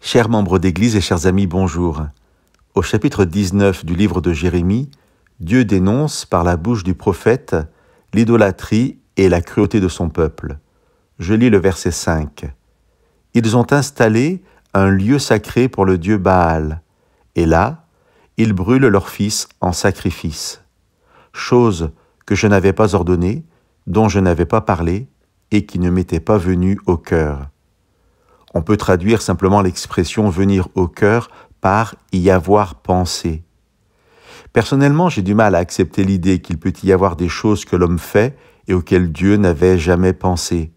Chers membres d'Église et chers amis, bonjour. Au chapitre 19 du livre de Jérémie, Dieu dénonce par la bouche du prophète l'idolâtrie et la cruauté de son peuple. Je lis le verset 5. « Ils ont installé un lieu sacré pour le dieu Baal, et là, ils brûlent leurs fils en sacrifice. Chose que je n'avais pas ordonnée, dont je n'avais pas parlé, et qui ne m'était pas venue au cœur. » On peut traduire simplement l'expression « venir au cœur » par « y avoir pensé ». Personnellement, j'ai du mal à accepter l'idée qu'il peut y avoir des choses que l'homme fait et auxquelles Dieu n'avait jamais pensé.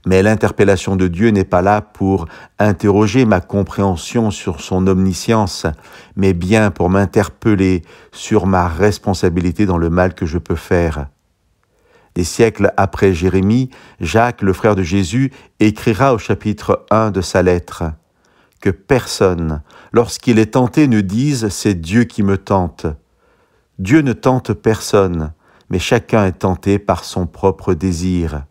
Mais l'interpellation de Dieu n'est pas là pour interroger ma compréhension sur son omniscience, mais bien pour m'interpeller sur ma responsabilité dans le mal que je peux faire. Des siècles après Jérémie, Jacques, le frère de Jésus, écrira au chapitre 1 de sa lettre que personne, lorsqu'il est tenté, ne dise « c'est Dieu qui me tente ». Dieu ne tente personne, mais chacun est tenté par son propre désir.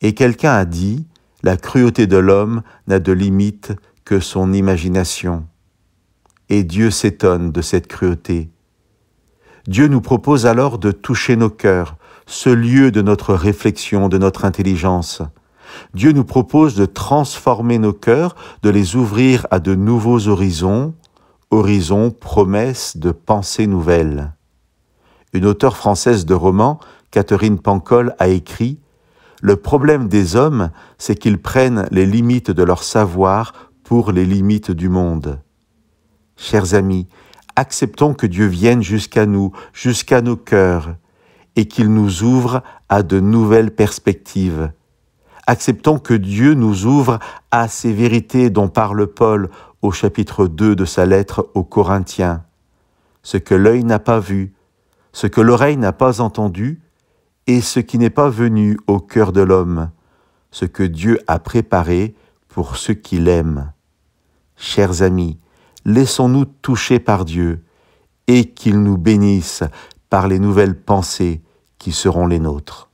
Et quelqu'un a dit « la cruauté de l'homme n'a de limite que son imagination ». Et Dieu s'étonne de cette cruauté. Dieu nous propose alors de toucher nos cœurs, ce lieu de notre réflexion, de notre intelligence. Dieu nous propose de transformer nos cœurs, de les ouvrir à de nouveaux horizons, promesses de pensées nouvelles. Une auteure française de romans, Catherine Pancol, a écrit « Le problème des hommes, c'est qu'ils prennent les limites de leur savoir pour les limites du monde. » Chers amis, acceptons que Dieu vienne jusqu'à nous, jusqu'à nos cœurs, et qu'il nous ouvre à de nouvelles perspectives. Acceptons que Dieu nous ouvre à ces vérités dont parle Paul au chapitre 2 de sa lettre aux Corinthiens. Ce que l'œil n'a pas vu, ce que l'oreille n'a pas entendu, et ce qui n'est pas venu au cœur de l'homme, ce que Dieu a préparé pour ceux qui l'aiment. Chers amis, laissons-nous toucher par Dieu et qu'il nous bénisse par les nouvelles pensées qui seront les nôtres.